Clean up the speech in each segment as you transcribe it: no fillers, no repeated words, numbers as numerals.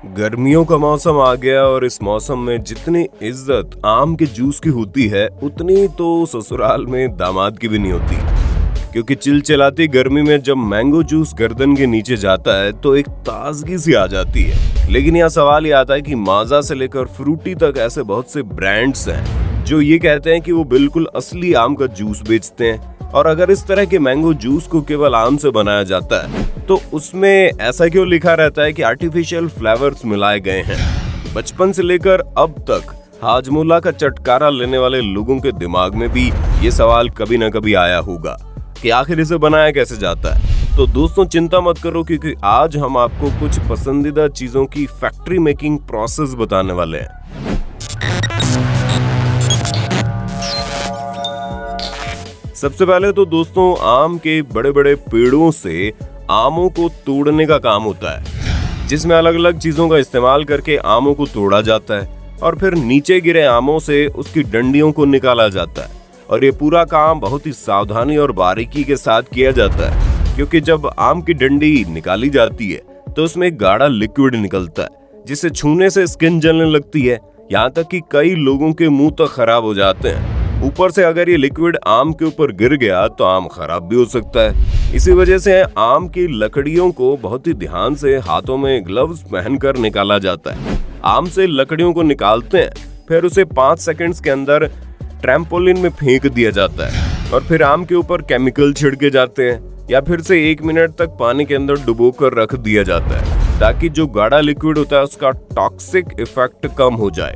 गर्मियों का मौसम आ गया और इस मौसम में जितनी इज्जत आम के जूस की होती है उतनी तो ससुराल में दामाद की भी नहीं होती, क्योंकि चिलचिलाती गर्मी में जब मैंगो जूस गर्दन के नीचे जाता है तो एक ताजगी सी आ जाती है। लेकिन यहाँ सवाल ये आता है कि माजा से लेकर फ्रूटी तक ऐसे बहुत से ब्रांड्स हैं जो ये कहते हैं कि वो बिल्कुल असली आम का जूस बेचते हैं, और अगर इस तरह के मैंगो जूस को केवल आम से बनाया जाता है तो उसमें ऐसा क्यों लिखा रहता है कि आर्टिफिशियल फ्लेवर्स मिलाए गए हैं। बचपन से लेकर अब तक हाजमोला का चटकारा लेने वाले लोगों के दिमाग में भी ये सवाल कभी न कभी आया होगा कि आखिर इसे बनाया कैसे जाता है। तो दोस्तों चिंता मत करो, क्योंकि आज हम आपको कुछ पसंदीदा चीजों की फैक्ट्री मेकिंग प्रोसेस बताने वाले हैं। सबसे पहले तो दोस्तों आम के बड़े बड़े पेड़ों से आमों को तोड़ने का काम होता है, जिसमें अलग अलग चीजों का इस्तेमाल करके आमों को तोड़ा जाता है और फिर नीचे गिरे आमों से उसकी डंडियों को निकाला जाता है। और ये पूरा काम बहुत ही सावधानी और बारीकी के साथ किया जाता है, क्योंकि जब आम की डंडी निकाली जाती है तो उसमें एक गाढ़ा लिक्विड निकलता है जिसे छूने से स्किन जलने लगती है, यहाँ तक कि कई लोगों के मुंह तक खराब हो जाते हैं। ऊपर से अगर ये लिक्विड आम के ऊपर गिर गया तो आम खराब भी हो सकता है। इसी वजह से आम की लकड़ियों को बहुत ही ध्यान से हाथों में ग्लव्स पहनकर निकाला जाता है। आम से लकड़ियों को निकालते हैं, फिर उसे 5 सेकंड्स के अंदर ट्रैम्पोलिन में फेंक दिया जाता है और फिर आम के ऊपर केमिकल छिड़के जाते हैं या फिर से 1 मिनट तक पानी के अंदर डुबो कर रख दिया जाता है, ताकि जो गाढ़ा लिक्विड होता है उसका टॉक्सिक इफेक्ट कम हो जाए।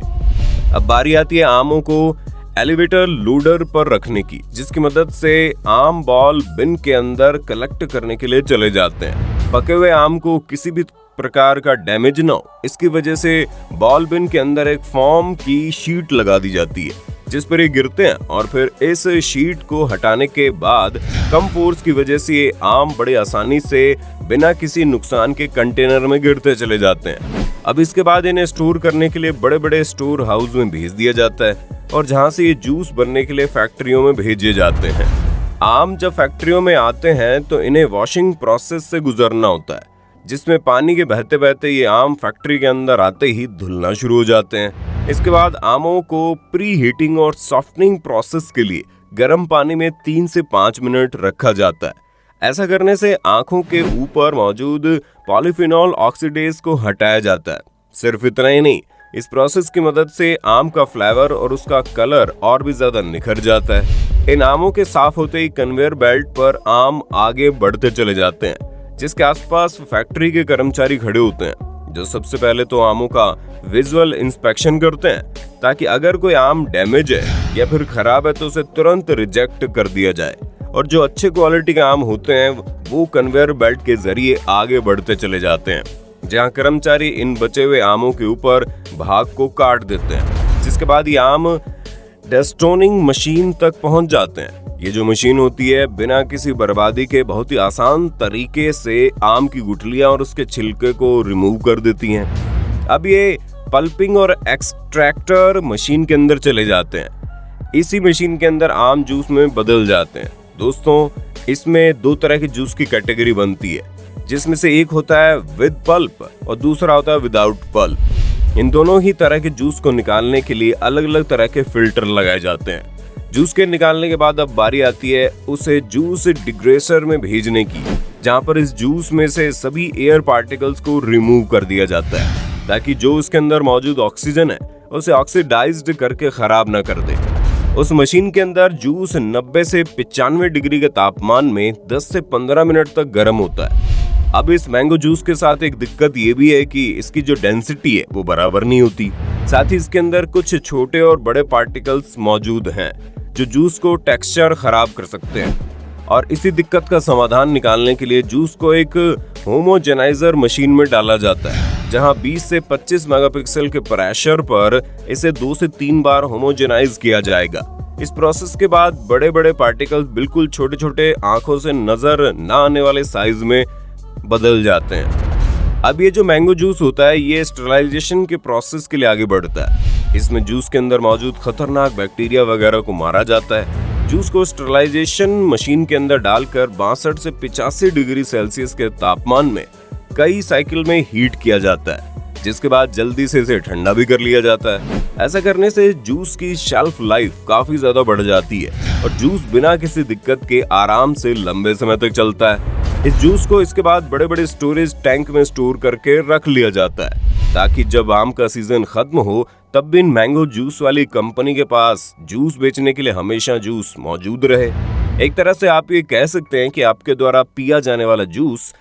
अब बारी आती है आमों को एलिवेटर लोडर पर रखने की, जिसकी मदद से आम बॉल बिन के अंदर कलेक्ट करने के लिए चले जाते हैं। पके हुए आम को किसी भी प्रकार का डैमेज न हो, इसकी वजह से बॉल बिन के अंदर एक फोम की शीट लगा दी जाती है जिस पर ये गिरते हैं, और फिर इस शीट को हटाने के बाद कम फोर्स की वजह से ये आम बड़ी आसानी से बिना किसी नुकसान के कंटेनर में गिरते चले जाते हैं। अब इसके बाद इन्हें स्टोर करने के लिए बड़े बड़े स्टोर हाउस में भेज दिया जाता है और जहां से ये जूस बनने के लिए फैक्ट्रियों में भेजे जाते हैं। आम जब फैक्ट्रियों में आते हैं तो इन्हें वॉशिंग प्रोसेस से गुजरना होता है, जिसमें पानी के बहते बहते ये आम फैक्ट्री के अंदर आते ही धुलना शुरू हो जाते हैं। इसके बाद आमों को प्री हीटिंग और सॉफ्टनिंग प्रोसेस के लिए गर्म पानी में 3 से 5 मिनट रखा जाता है। ऐसा करने से आंखों के ऊपर मौजूद पॉलीफिनॉल ऑक्सीडेज को हटाया जाता है। सिर्फ इतना ही नहीं, इस प्रोसेस की मदद से आम का फ्लेवर और उसका कलर और भी ज्यादा निखर जाता है। इन आमों के साफ होते ही कन्वेयर बेल्ट पर आम आगे बढ़ते चले जाते हैं, जिसके आसपास फैक्ट्री के कर्मचारी खड़े होते हैं जो सबसे पहले तो आमों का विजुअल इंस्पेक्शन करते हैं, ताकि अगर कोई आम डैमेज है या फिर खराब है तो उसे तुरंत रिजेक्ट कर दिया जाए, और जो अच्छे क्वालिटी के आम होते हैं वो कन्वेयर बेल्ट के जरिए आगे बढ़ते चले जाते हैं, जहां कर्मचारी इन बचे हुए आमों के ऊपर भाग को काट देते हैं, जिसके बाद ये आम डेस्टोनिंग मशीन तक पहुंच जाते हैं। ये जो मशीन होती है बिना किसी बर्बादी के बहुत ही आसान तरीके से आम की गुठलियां और उसके छिलके को रिमूव कर देती हैं। अब ये पल्पिंग और एक्सट्रैक्टर मशीन के अंदर चले जाते हैं। इसी मशीन के अंदर आम जूस में बदल जाते हैं। दोस्तों इसमें 2 तरह की जूस की कैटेगरी बनती है, जिसमें से एक होता है विद पल्प और दूसरा होता है विदाउट पल्प। इन दोनों ही तरह के जूस को निकालने के लिए अलग अलग तरह के फिल्टर लगाए जाते हैं। जूस के निकालने के बाद अब बारी आती है उसे जूस डिग्रेसर में भेजने की, जहां पर इस जूस में से सभी एयर पार्टिकल्स को रिमूव कर दिया जाता है, ताकि जो उसके अंदर मौजूद ऑक्सीजन है उसे ऑक्सीडाइज्ड करके खराब न कर दे। उस मशीन के अंदर जूस 90 से 95 डिग्री के तापमान में 10 से 15 मिनट तक गर्म होता है। अब इस मैंगो जूस के साथ एक दिक्कत ये भी है कि इसकी जो डेंसिटी है वो बराबर नहीं होती, साथ ही इसके अंदर कुछ छोटे और बड़े पार्टिकल्स मौजूद हैं जो जूस को टेक्सचर खराब कर सकते हैं। और इसी दिक्कत का समाधान निकालने के लिए जूस को एक होमोजेनाइजर मशीन में डाला जाता है, जहां 20 से 25 मेगापिक्सल के प्रेशर पर इसे 2 से 3 बार होमोजेनाइज किया जाएगा। इस प्रोसेस के बाद बड़े बड़े पार्टिकल्स बिल्कुल छोटे छोटे आंखों से नजर न आने वाले साइज में बदल जाते हैं। अब ये जो मैंगो जूस होता है ये स्टरलाइजेशन के प्रोसेस के लिए आगे बढ़ता है। इसमें जूस के अंदर मौजूद खतरनाक बैक्टीरिया वगैरह को मारा जाता है। जूस को स्टरलाइजेशन मशीन के अंदर डालकर 62 से 85 डिग्री सेल्सियस के तापमान में कई साइकिल में हीट किया जाता है, जिसके बाद जल्दी से इसे ठंडा भी कर लिया जाता है। ऐसा करने से जूस की शेल्फ लाइफ काफी ज्यादा बढ़ जाती है और जूस बिना किसी दिक्कत के आराम से लंबे समय तक चलता है। इस जूस को इसके बाद बड़े बड़े स्टोरेज टैंक में स्टोर करके रख लिया जाता है, ताकि जब आम का सीजन खत्म हो तब भी मैंगो जूस वाली कंपनी के पास जूस बेचने के लिए हमेशा जूस मौजूद रहे। एक तरह से आप ये कह सकते हैं कि आपके द्वारा पिया जाने वाला जूस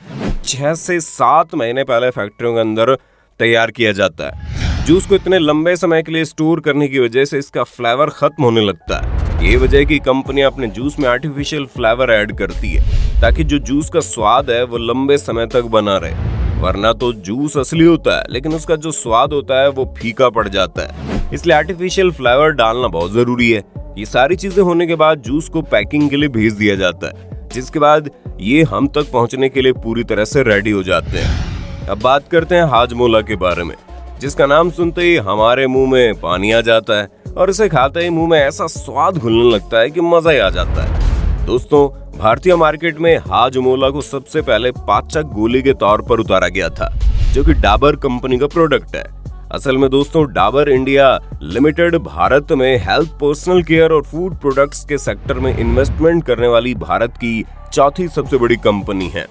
6 से 7 महीने पहले फैक्ट्रियों के अंदर तैयार किया जाता है। जूस को इतने लंबे समय के लिए स्टोर करने की वजह से इसका फ्लेवर खत्म होने लगता है। ये वजह है कि कंपनी अपने जूस में आर्टिफिशियल फ्लेवर ऐड करती है, ताकि जो जूस का स्वाद है वो लंबे समय तक बना रहे। वरना तो जूस असली होता है, लेकिन उसका जो स्वाद होता है वो फीका पड़ जाता है। इसलिए आर्टिफिशियल फ्लेवर डालना बहुत जरूरी है। ये सारी चीजें होने के बाद जूस को पैकिंग के लिए भेज दिया जाता है, जिसके बाद ये हम तक पहुंचने के लिए पूरी तरह से रेडी हो जाते हैं। अब बात करते हैं हाजमोला के बारे में, जिसका नाम सुनते ही हमारे मुंह में पानी आ जाता है और इसे खाते ही मुंह में ऐसा स्वाद घुलने लगता है कि मजा ही आ जाता है। दोस्तों, भारतीय मार्केट में हाजमोला को सबसे पहले पाचक गोली के तौर पर उतारा गया था, जो कि डाबर कंपनी का प्रोडक्ट है। असल में दोस्तों, डाबर इंडिया लिमिटेड भारत में हेल्थ, पर्सनल केयर और फूड प्रोडक्ट्स के सेक्टर में इन्वेस्टमेंट करने वाली भारत की चौथी सबसे बड़ी कंपनी है,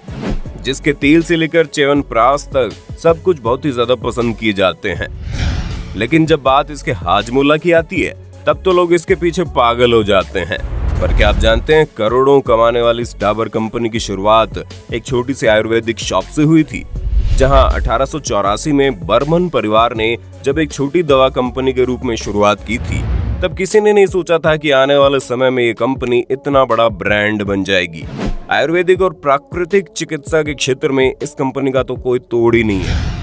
जिसके तेल से लेकर च्यवनप्राश तक सब कुछ बहुत ही ज्यादा पसंद किए जाते हैं। लेकिन जब बात इसके हाजमोला की आती है, तब तो लोग इसके पीछे पागल हो जाते हैं। पर क्या आप जानते हैं, करोड़ों कमाने वाली इस डाबर कंपनी की शुरुआत एक छोटी सी आयुर्वेदिक शॉप से हुई थी, जहां 1884 में बर्मन परिवार ने जब एक छोटी दवा कंपनी के रूप में शुरुआत की थी, तब किसी ने नहीं सोचा था कि आने वाले समय में ये कंपनी इतना बड़ा ब्रांड बन जाएगी। आयुर्वेदिक और प्राकृतिक चिकित्सा के क्षेत्र में इस कंपनी का तो कोई तोड़ ही नहीं है।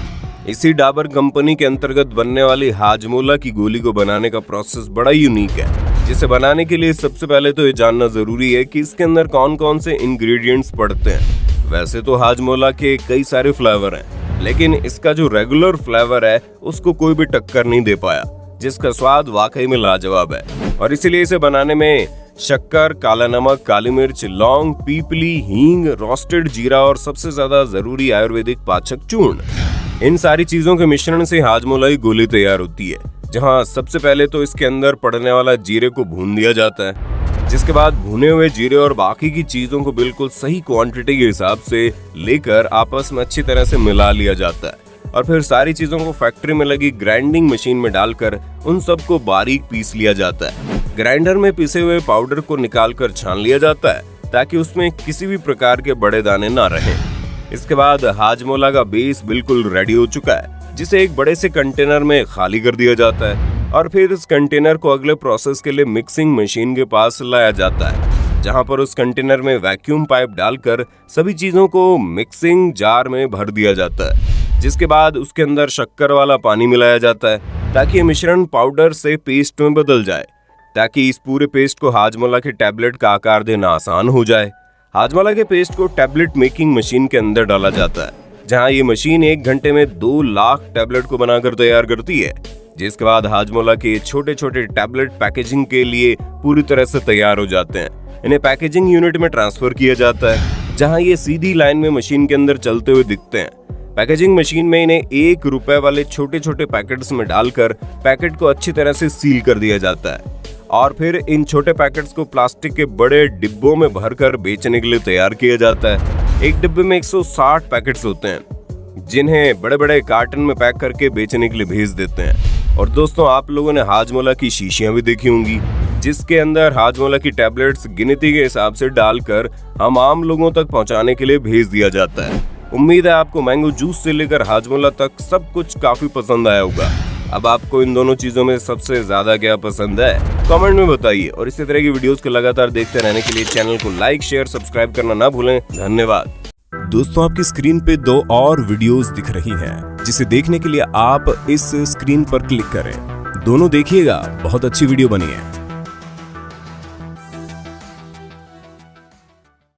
इसी डाबर कंपनी के अंतर्गत बनने वाली हाजमोला की गोली को बनाने का प्रोसेस बड़ा यूनिक है, जिसे बनाने के लिए सबसे पहले तो ये जानना जरूरी है कि इसके अंदर कौन कौन से इंग्रेडिएंट्स पड़ते हैं। वैसे तो हाजमोला के कई सारे फ्लेवर हैं, लेकिन इसका जो रेगुलर फ्लेवर है उसको कोई भी टक्कर नहीं दे पाया, जिसका स्वाद वाकई में लाजवाब है। और इसीलिए इसे बनाने में शक्कर, काला नमक, काली मिर्च, लौंग, पीपली, हींग, रोस्टेड जीरा और सबसे ज्यादा जरूरी आयुर्वेदिक पाचक चूर्ण, इन सारी चीजों के मिश्रण से हाजमोला की गोली तैयार होती है। जहां सबसे पहले तो इसके अंदर पड़ने वाला जीरे को भून दिया जाता है, जिसके बाद भुने हुए जीरे और बाकी की चीजों को बिल्कुल सही क्वांटिटी के हिसाब से लेकर आपस में अच्छी तरह से मिला लिया जाता है। और फिर सारी चीजों को फैक्ट्री में लगी ग्राइंडिंग मशीन में डालकर उन सबको बारीक पीस लिया जाता है। ग्राइंडर में पिसे हुए पाउडर को निकालकर छान लिया जाता है, ताकि उसमें किसी भी प्रकार के बड़े दाने ना रहें। इसके बाद हाजमोला का बेस बिल्कुल रेडी हो चुका है, जिसे एक बड़े से कंटेनर में खाली कर दिया जाता है और फिर इस कंटेनर को अगले प्रोसेस के लिए मिक्सिंग मशीन के पास लाया जाता है, जहां पर उस कंटेनर में वैक्यूम पाइप डालकर सभी चीजों को मिक्सिंग जार में भर दिया जाता है। जिसके बाद उसके अंदर शक्कर वाला पानी मिलाया जाता है, ताकि ये मिश्रण पाउडर से पेस्ट में बदल जाए, ताकि इस पूरे पेस्ट को हाजमोला के टैबलेट का आकार देना आसान हो जाए। हाजमोला के पेस्ट को टैबलेट मेकिंग मशीन के अंदर डाला जाता है, जहां ये मशीन 1 घंटे में 2 लाख टैबलेट को बनाकर तैयार करती है। जिसके बाद हाजमोला के छोटे छोटे टैबलेट पैकेजिंग के लिए पूरी तरह से तैयार हो जाते हैं। इन्हें पैकेजिंग यूनिट में ट्रांसफर किया जाता है, जहां ये सीधी लाइन में मशीन के अंदर चलते हुए दिखते हैं। पैकेजिंग मशीन में इन्हें 1 रुपए वाले छोटे छोटे पैकेट्स में डालकर पैकेट को अच्छी तरह से सील कर दिया जाता है और फिर इन छोटे पैकेट्स को प्लास्टिक के बड़े डिब्बों में भरकर बेचने के लिए तैयार किया जाता है। एक डिब्बे में 160 पैकेट्स होते हैं, जिन्हें बड़े बड़े कार्टन में पैक करके बेचने के लिए भेज देते हैं। और दोस्तों, आप लोगों ने हाजमोला की शीशियां भी देखी होंगी, जिसके अंदर हाजमोला की टैबलेट्स गिनती के हिसाब से डालकर हम आम लोगों तक पहुंचाने के लिए भेज दिया जाता है। उम्मीद है आपको मैंगो जूस से लेकर हाजमोला तक सब कुछ काफी पसंद आया होगा। अब आपको इन दोनों चीजों में सबसे ज्यादा क्या पसंद है, कमेंट में बताइए। और इसी तरह की वीडियोस को लगातार देखते रहने के लिए चैनल को लाइक, शेयर, सब्सक्राइब करना ना भूलें। धन्यवाद। दोस्तों, आपकी स्क्रीन पे 2 और वीडियोस दिख रही हैं, जिसे देखने के लिए आप इस स्क्रीन पर क्लिक करें। दोनों देखिएगा, बहुत अच्छी वीडियो बनी है।